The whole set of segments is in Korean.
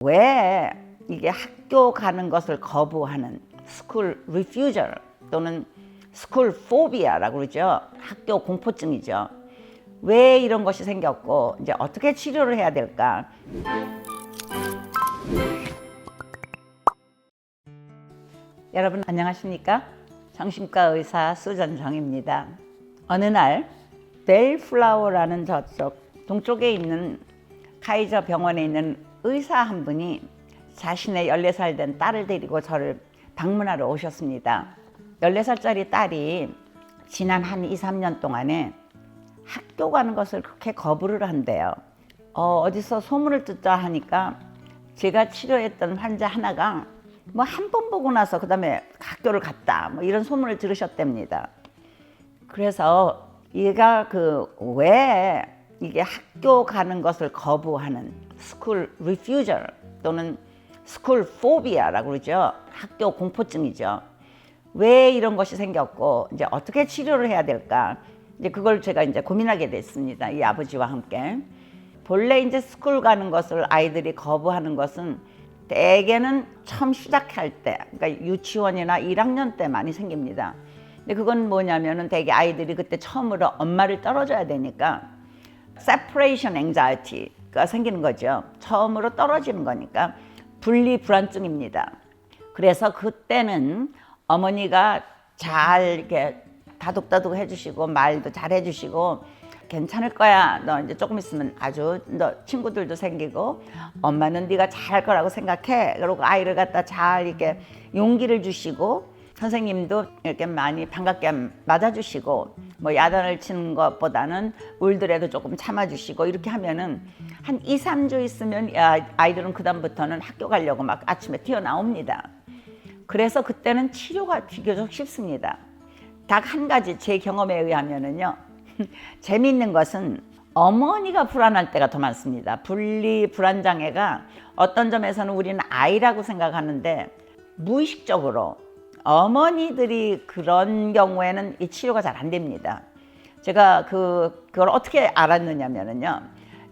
왜 이게 학교 가는 것을 거부하는 스쿨 리퓨저 또는 스쿨 포비아라고 그러죠. 학교 공포증이죠. 왜 이런 것이 생겼고 이제 어떻게 치료를 해야 될까? 여러분 안녕하십니까? 정신과 의사 수전정입니다. 어느 날 벨플라워라는 저쪽 동쪽에 있는 카이저 병원에 있는 의사 한 분이 자신의 14살 된 딸을 데리고 저를 방문하러 오셨습니다. 14살짜리 딸이 지난 한 2, 3년 동안에 학교 가는 것을 그렇게 거부를 한대요. 어디서 소문을 듣자 하니까 제가 치료했던 환자 하나가 뭐 한 번 보고 나서 그 다음에 학교를 갔다 뭐 이런 소문을 들으셨답니다. 그래서 얘가 왜 이게 학교 가는 것을 거부하는 스쿨 리퓨저 또는 스쿨 포비아라고 그러죠. 학교 공포증이죠. 왜 이런 것이 생겼고 이제 어떻게 치료를 해야 될까? 이제 그걸 제가 이제 고민하게 됐습니다. 이 아버지와 함께. 본래 이제 스쿨 가는 것을 아이들이 거부하는 것은 대개는 처음 시작할 때, 그러니까 유치원이나 1학년 때 많이 생깁니다. 근데 그건 뭐냐면은 대개 아이들이 그때 처음으로 엄마를 떨어져야 되니까 separation anxiety가 생기는 거죠. 처음으로 떨어지는 거니까 분리 불안증입니다. 그래서 그때는 어머니가 잘 이렇게 다독다독 해주시고 말도 잘 해주시고 괜찮을 거야. 너 이제 조금 있으면 아주 너 친구들도 생기고 엄마는 네가 잘할 거라고 생각해. 그리고 아이를 갖다 잘 이렇게 용기를 주시고 선생님도 이렇게 많이 반갑게 맞아주시고 뭐 야단을 치는 것보다는 울더라도 조금 참아주시고 이렇게 하면은 한 2, 3주 있으면 아이들은 그다음부터는 학교 가려고 막 아침에 튀어나옵니다. 그래서 그때는 치료가 비교적 쉽습니다. 딱 한 가지 제 경험에 의하면은요. 재미있는 것은 어머니가 불안할 때가 더 많습니다. 분리 불안장애가 어떤 점에서는 우리는 아이라고 생각하는데 무의식적으로 어머니들이 그런 경우에는 이 치료가 잘 안 됩니다. 제가 그걸 어떻게 알았느냐면요.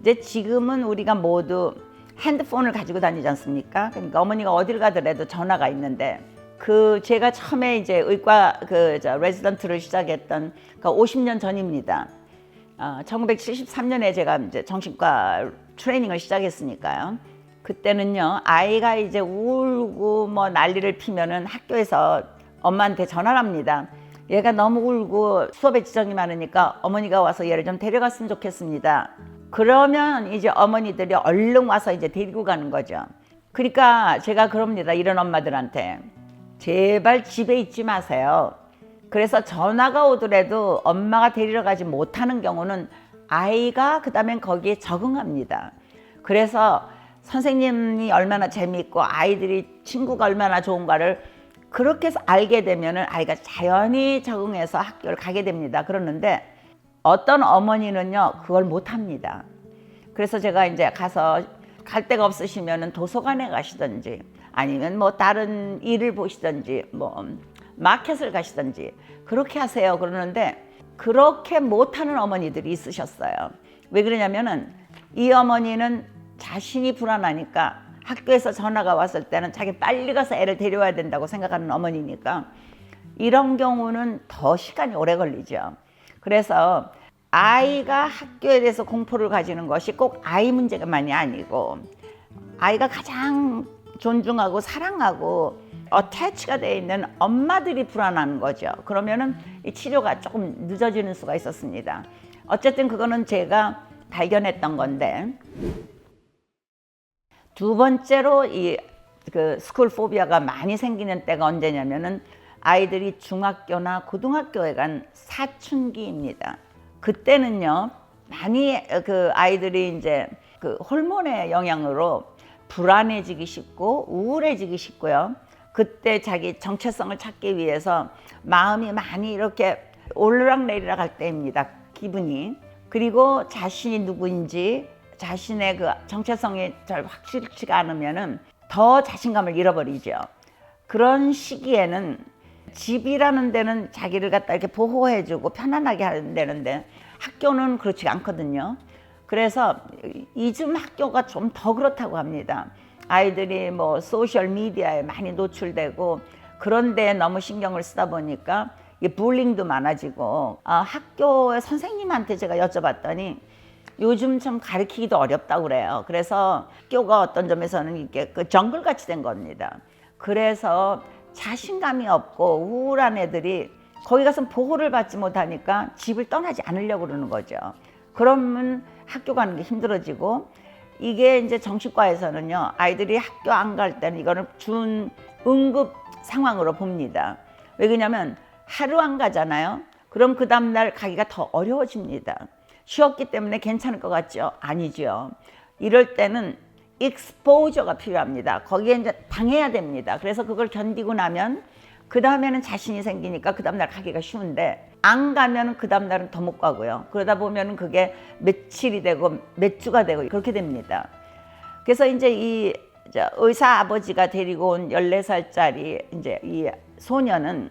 이제 지금은 우리가 모두 핸드폰을 가지고 다니지 않습니까? 그러니까 어머니가 어딜 가더라도 전화가 있는데 제가 처음에 이제 의과 레지던트를 시작했던 50년 전입니다. 1973년에 제가 이제 정신과 트레이닝을 시작했으니까요. 그때는요, 아이가 이제 울고 뭐 난리를 피면은 학교에서 엄마한테 전화를 합니다. 얘가 너무 울고 수업에 지장이 많으니까 어머니가 와서 얘를 좀 데려갔으면 좋겠습니다. 그러면 이제 어머니들이 얼른 와서 이제 데리고 가는 거죠. 그러니까 제가 그럽니다. 이런 엄마들한테. 제발 집에 있지 마세요. 그래서 전화가 오더라도 엄마가 데리러 가지 못하는 경우는 아이가 그다음엔 거기에 적응합니다. 그래서 선생님이 얼마나 재미있고 아이들이 친구가 얼마나 좋은가를 그렇게 해서 알게 되면은 아이가 자연히 적응해서 학교를 가게 됩니다. 그러는데 어떤 어머니는요 그걸 못합니다. 그래서 제가 이제 가서 갈 데가 없으시면은 도서관에 가시든지 아니면 뭐 다른 일을 보시든지 뭐 마켓을 가시든지 그렇게 하세요. 그러는데 그렇게 못하는 어머니들이 있으셨어요. 왜 그러냐면은 이 어머니는 자신이 불안하니까 학교에서 전화가 왔을 때는 자기 빨리 가서 애를 데려와야 된다고 생각하는 어머니니까 이런 경우는 더 시간이 오래 걸리죠. 그래서 아이가 학교에 대해서 공포를 가지는 것이 꼭 아이 문제만이 아니고 아이가 가장 존중하고 사랑하고 어태치가 되어 있는 엄마들이 불안한 거죠. 그러면은 이 치료가 조금 늦어지는 수가 있었습니다. 어쨌든 그거는 제가 발견했던 건데 두 번째로 스쿨 포비아가 많이 생기는 때가 언제냐면은 아이들이 중학교나 고등학교에 간 사춘기입니다. 그때는요 많이 아이들이 이제 호르몬의 영향으로 불안해지기 쉽고 우울해지기 쉽고요. 그때 자기 정체성을 찾기 위해서 마음이 많이 이렇게 오르락내리락 할 때입니다. 기분이. 그리고 자신이 누구인지 자신의 정체성이 잘 확실치가 않으면은 더 자신감을 잃어버리죠. 그런 시기에는 집이라는 데는 자기를 갖다 이렇게 보호해주고 편안하게 하는 데는데 학교는 그렇지 않거든요. 그래서 이즘 학교가 좀 더 그렇다고 합니다. 아이들이 뭐 소셜 미디어에 많이 노출되고 그런 데에 너무 신경을 쓰다 보니까 이 불링도 많아지고 학교의 선생님한테 제가 여쭤봤더니 요즘 좀 가르치기도 어렵다고 그래요. 그래서 학교가 어떤 점에서는 이게 그 정글같이 된 겁니다. 그래서 자신감이 없고 우울한 애들이 거기 가서 보호를 받지 못하니까 집을 떠나지 않으려고 그러는 거죠. 그러면 학교 가는 게 힘들어지고, 이게 이제 정신과에서는요, 아이들이 학교 안 갈 때는 이거는 준응급 상황으로 봅니다. 왜 그러냐면 하루 안 가잖아요. 그럼 그 다음날 가기가 더 어려워집니다. 쉬었기 때문에 괜찮을 것 같죠? 아니죠. 이럴 때는 익스포저가 필요합니다. 거기에 이제 당해야 됩니다. 그래서 그걸 견디고 나면 그 다음에는 자신이 생기니까 그 다음날 가기가 쉬운데, 안 가면 그 다음날은 더 못 가고요. 그러다 보면 그게 며칠이 되고 몇 주가 되고 그렇게 됩니다. 그래서 이제 이 의사 아버지가 데리고 온 14살짜리 이제 이 소녀는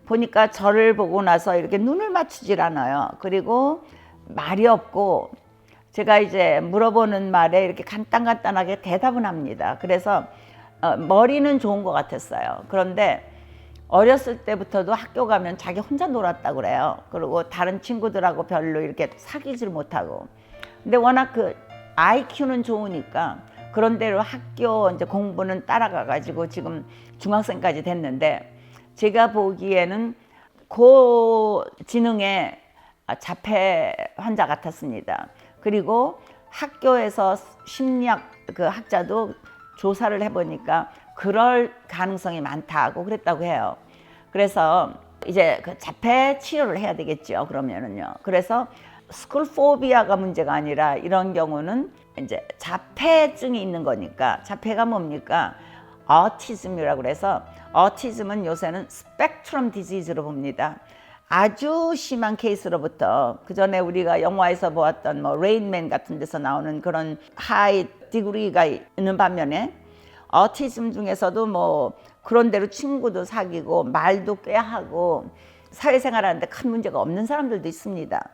보니까 저를 보고 나서 이렇게 눈을 맞추질 않아요. 그리고 말이 없고, 제가 이제 물어보는 말에 이렇게 간단하게 대답은 합니다. 그래서 머리는 좋은 것 같았어요. 그런데 어렸을 때부터도 학교 가면 자기 혼자 놀았다고 그래요. 그리고 다른 친구들하고 별로 이렇게 사귀질 못하고. 근데 워낙 그 IQ는 좋으니까 그런 대로 학교 이제 공부는 따라가 가지고 지금 중학생까지 됐는데, 제가 보기에는 고지능의 자폐 환자 같았습니다. 그리고 학교에서 심리학 그 학자도 조사를 해보니까 그럴 가능성이 많다고 그랬다고 해요. 그래서 이제 그 자폐 치료를 해야 되겠죠. 그러면은요. 그래서 스쿨포비아가 문제가 아니라 이런 경우는 이제 자폐증이 있는 거니까, 자폐가 뭡니까? 어티즘이라고 그래서, 어티즘은 요새는 스펙트럼 디지즈로 봅니다. 아주 심한 케이스로부터, 그 전에 우리가 영화에서 보았던 뭐 레인맨 같은 데서 나오는 그런 하이 디그리가 있는 반면에, 어티즘 중에서도 뭐 그런 대로 친구도 사귀고 말도 꽤 하고 사회생활하는데 큰 문제가 없는 사람들도 있습니다.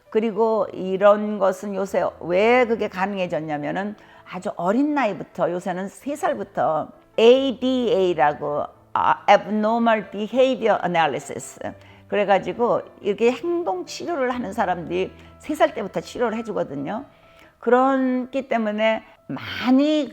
그리고 이런 것은 요새 왜 그게 가능해졌냐면은 아주 어린 나이부터, 요새는 3살부터 ABA라고 Abnormal Behavior Analysis, 그래가지고 이렇게 행동 치료를 하는 사람들이 3살 때부터 치료를 해주거든요. 그렇기 때문에 많이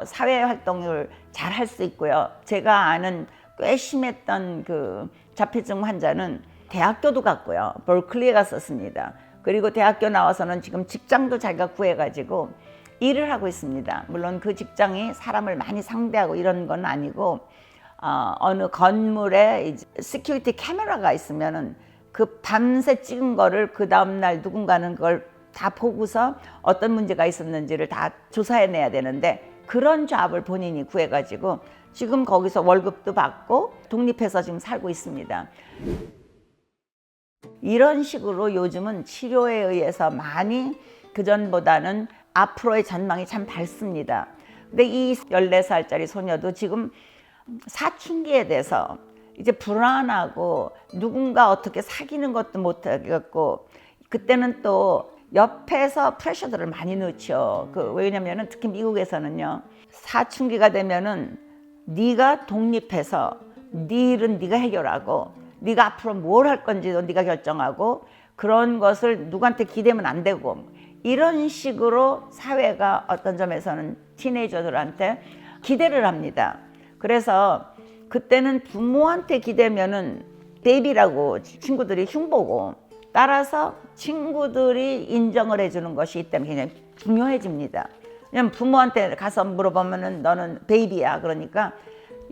사회 활동을 잘 할 수 있고요. 제가 아는 꽤 심했던 그 자폐증 환자는 대학교도 갔고요. 버클리에 갔었습니다. 그리고 대학교 나와서는 지금 직장도 자기가 구해가지고 일을 하고 있습니다. 물론 그 직장이 사람을 많이 상대하고 이런 건 아니고, 어느 건물에 이제 시큐리티 카메라가 있으면은 그 밤새 찍은 거를 그 다음날 누군가는 그걸 다 보고서 어떤 문제가 있었는지를 다 조사해내야 되는데, 그런 잡을 본인이 구해가지고 지금 거기서 월급도 받고 독립해서 지금 살고 있습니다. 이런 식으로 요즘은 치료에 의해서 많이 그전보다는 앞으로의 전망이 참 밝습니다. 근데 이 14살짜리 소녀도 지금 사춘기에 대해서 이제 불안하고 누군가 어떻게 사귀는 것도 못하겠고, 그때는 또 옆에서 프레셔들을 많이 넣죠. 왜냐면은 특히 미국에서는요, 사춘기가 되면은 네가 독립해서 네 일은 네가 해결하고 네가 앞으로 뭘 할 건지도 네가 결정하고, 그런 것을 누구한테 기대면 안 되고, 이런 식으로 사회가 어떤 점에서는 티네이저들한테 기대를 합니다. 그래서 그때는 부모한테 기대면은 베이비라고 친구들이 흉보고, 따라서 친구들이 인정을 해주는 것이 이때는 굉장히 중요해집니다. 왜냐면 부모한테 가서 물어보면은 너는 베이비야. 그러니까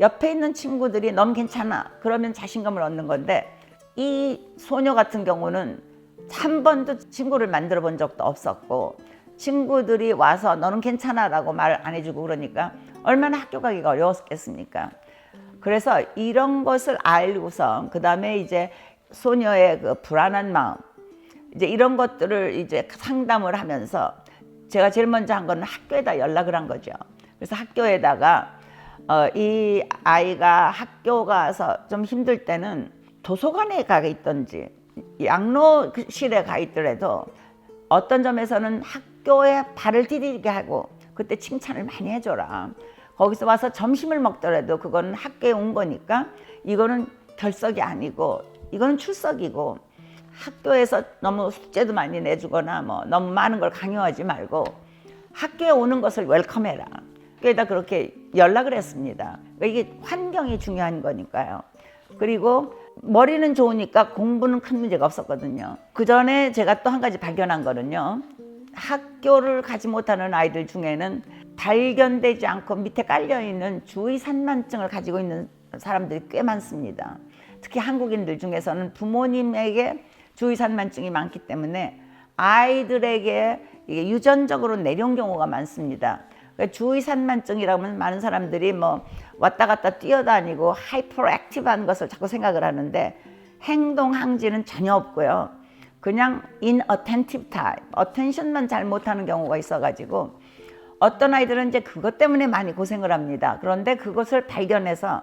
옆에 있는 친구들이 넌 괜찮아. 그러면 자신감을 얻는 건데, 이 소녀 같은 경우는 한 번도 친구를 만들어 본 적도 없었고, 친구들이 와서 너는 괜찮아 라고 말 안 해주고 그러니까 얼마나 학교 가기가 어려웠겠습니까? 그래서 이런 것을 알고서 그 다음에 이제 소녀의 그 불안한 마음, 이제 이런 것들을 이제 상담을 하면서 제가 제일 먼저 한 거는 학교에다 연락을 한 거죠. 그래서 학교에다가 이 아이가 학교 가서 좀 힘들 때는 도서관에 가 있던지 양로실에 가 있더라도 어떤 점에서는 학교에 발을 디디게 하고 그때 칭찬을 많이 해줘라. 거기서 와서 점심을 먹더라도 그거는 학교에 온 거니까 이거는 결석이 아니고 이거는 출석이고, 학교에서 너무 숙제도 많이 내주거나 뭐 너무 많은 걸 강요하지 말고 학교에 오는 것을 웰컴해라. 학교에다 그렇게 연락을 했습니다. 이게 환경이 중요한 거니까요. 그리고 머리는 좋으니까 공부는 큰 문제가 없었거든요. 그 전에 제가 또 한 가지 발견한 거는요, 학교를 가지 못하는 아이들 중에는 발견되지 않고 밑에 깔려있는 주의 산만증을 가지고 있는 사람들이 꽤 많습니다. 특히 한국인들 중에서는 부모님에게 주의 산만증이 많기 때문에 아이들에게 이게 유전적으로 내려온 경우가 많습니다. 주의 산만증이라고 하면 많은 사람들이 뭐 왔다 갔다 뛰어다니고 하이퍼 액티브한 것을 자꾸 생각을 하는데, 행동 항지는 전혀 없고요. 그냥 inattentive type, 어텐션만 잘 못하는 경우가 있어가지고 어떤 아이들은 이제 그것 때문에 많이 고생을 합니다. 그런데 그것을 발견해서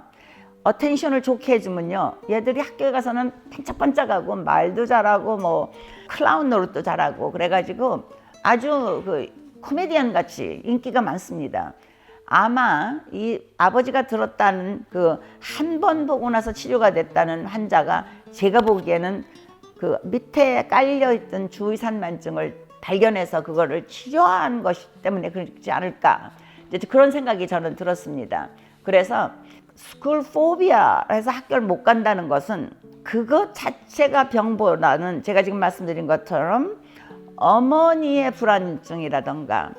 어텐션을 좋게 해주면요, 얘들이 학교에 가서는 반짝반짝하고 말도 잘하고 뭐 클라운 노릇도 잘하고 그래가지고 아주 그 코미디언 같이 인기가 많습니다. 아마 이 아버지가 들었다는 그 한 번 보고 나서 치료가 됐다는 환자가 제가 보기에는 그 밑에 깔려있던 주의 산만증을 발견해서 그거를 치료한 것이 때문에 그렇지 않을까, 이제 그런 생각이 저는 들었습니다. 그래서 스쿨 포비아 해서 학교를 못 간다는 것은 그것 자체가 병보다는 제가 지금 말씀드린 것처럼 어머니의 불안증이라던가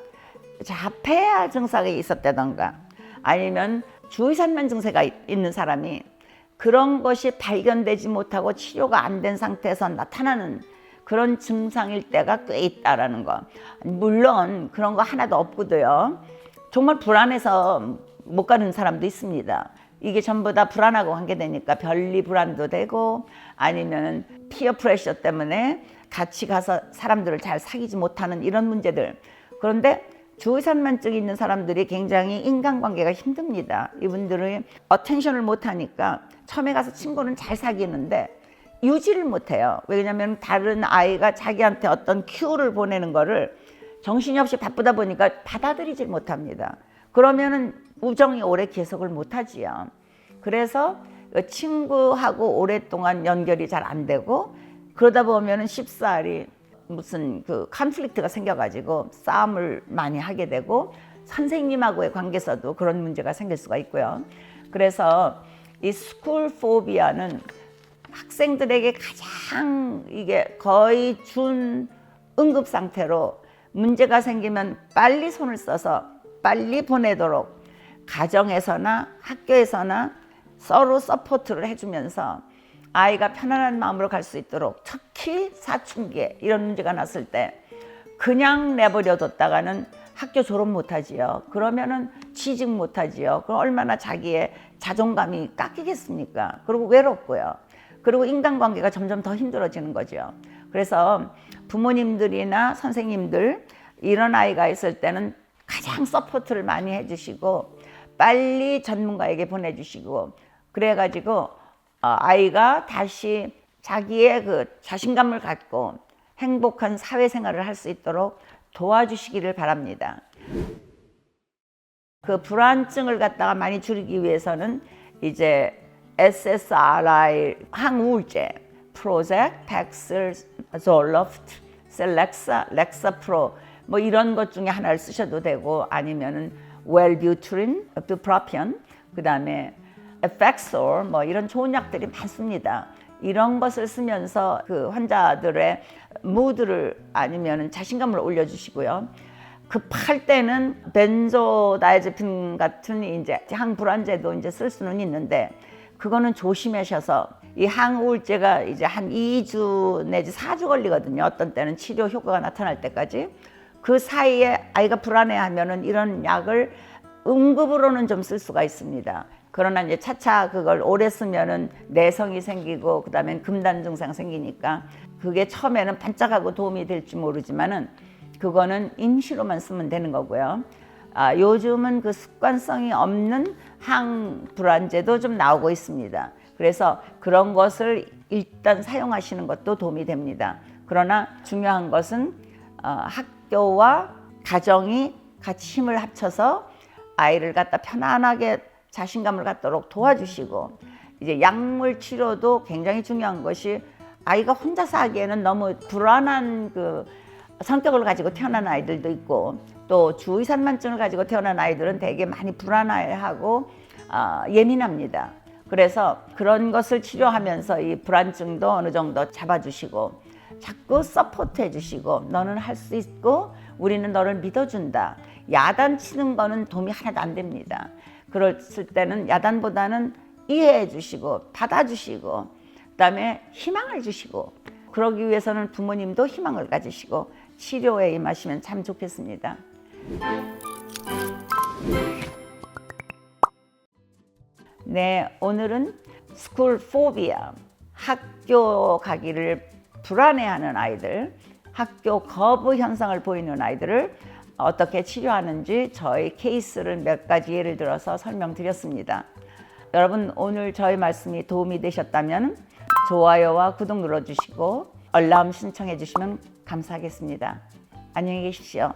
자폐아 증상이 있었다던가 아니면 주의산만 증세가 있는 사람이 그런 것이 발견되지 못하고 치료가 안 된 상태에서 나타나는 그런 증상일 때가 꽤 있다라는 거. 물론 그런 거 하나도 없고도요, 정말 불안해서 못 가는 사람도 있습니다. 이게 전부 다 불안하고 관계되니까 변리 불안도 되고 아니면 피어 프레셔 때문에 같이 가서 사람들을 잘 사귀지 못하는 이런 문제들. 그런데 주의산만증이 있는 사람들이 굉장히 인간관계가 힘듭니다. 이분들은 어텐션을 못하니까 처음에 가서 친구는 잘 사귀는데 유지를 못해요. 왜냐하면 다른 아이가 자기한테 어떤 큐를 보내는 거를 정신이 없이 바쁘다 보니까 받아들이질 못합니다. 그러면은 우정이 오래 계속을 못하지요. 그래서 친구하고 오랫동안 연결이 잘 안 되고 그러다 보면은 쉽사리 무슨 그 컨플릭트가 생겨가지고 싸움을 많이 하게 되고 선생님하고의 관계에서도 그런 문제가 생길 수가 있고요. 그래서 이 스쿨 포비아는 학생들에게 가장 이게 거의 준 응급 상태로 문제가 생기면 빨리 손을 써서 빨리 보내도록 가정에서나 학교에서나 서로 서포트를 해주면서 아이가 편안한 마음으로 갈 수 있도록, 특히 사춘기에 이런 문제가 났을 때 그냥 내버려 뒀다가는 학교 졸업 못하지요. 그러면은 취직 못하지요. 그럼 얼마나 자기의 자존감이 깎이겠습니까? 그리고 외롭고요. 그리고 인간관계가 점점 더 힘들어지는 거죠. 그래서 부모님들이나 선생님들 이런 아이가 있을 때는 가장 서포트를 많이 해주시고 빨리 전문가에게 보내주시고 그래가지고 아이가 다시 자기의 그 자신감을 갖고 행복한 사회생활을 할 수 있도록 도와주시기를 바랍니다. 그 불안증을 갖다가 많이 줄이기 위해서는 이제 SSRI 항우울제, 프로젝, 팩슬, 졸로프트, 셀렉사, 렉사프로 뭐 이런 것 중에 하나를 쓰셔도 되고 아니면은 웰뷰트린, 뷰프로피온, 그다음에 에펙솔 뭐 이런 좋은 약들이 많습니다. 이런 것을 쓰면서 그 환자들의 무드를 아니면 자신감을 올려주시고요. 급할 때는 벤조다이아제핀 같은 이제 항불안제도 이제 쓸 수는 있는데 그거는 조심하셔서 이 항우울제가 이제 한 2주 내지 4주 걸리거든요. 어떤 때는 치료 효과가 나타날 때까지. 그 사이에 아이가 불안해하면은 이런 약을 응급으로는 좀 쓸 수가 있습니다. 그러나 이제 차차 그걸 오래 쓰면은 내성이 생기고 그다음에 금단 증상 생기니까 그게 처음에는 반짝하고 도움이 될지 모르지만은 그거는 임시로만 쓰면 되는 거고요. 요즘은 그 습관성이 없는 항불안제도 좀 나오고 있습니다. 그래서 그런 것을 일단 사용하시는 것도 도움이 됩니다. 그러나 중요한 것은 학교와 가정이 같이 힘을 합쳐서 아이를 갖다 편안하게 자신감을 갖도록 도와주시고, 이제 약물 치료도 굉장히 중요한 것이, 아이가 혼자서 하기에는 너무 불안한 그 성격을 가지고 태어난 아이들도 있고, 또 주의산만증을 가지고 태어난 아이들은 되게 많이 불안해하고 예민합니다. 그래서 그런 것을 치료하면서 이 불안증도 어느 정도 잡아주시고, 자꾸 서포트 해주시고, 너는 할 수 있고 우리는 너를 믿어준다. 야단치는 거는 도움이 하나도 안 됩니다. 그랬을 때는 야단보다는 이해해 주시고 받아주시고, 그다음에 희망을 주시고, 그러기 위해서는 부모님도 희망을 가지시고 치료에 임하시면 참 좋겠습니다. 네, 오늘은 스쿨 포비아, 학교 가기를 불안해하는 아이들, 학교 거부 현상을 보이는 아이들을 어떻게 치료하는지 저희 케이스를 몇 가지 예를 들어서 설명드렸습니다. 여러분, 오늘 저희 말씀이 도움이 되셨다면 좋아요와 구독 눌러주시고 알람 신청해 주시면 감사하겠습니다. 안녕히 계십시오.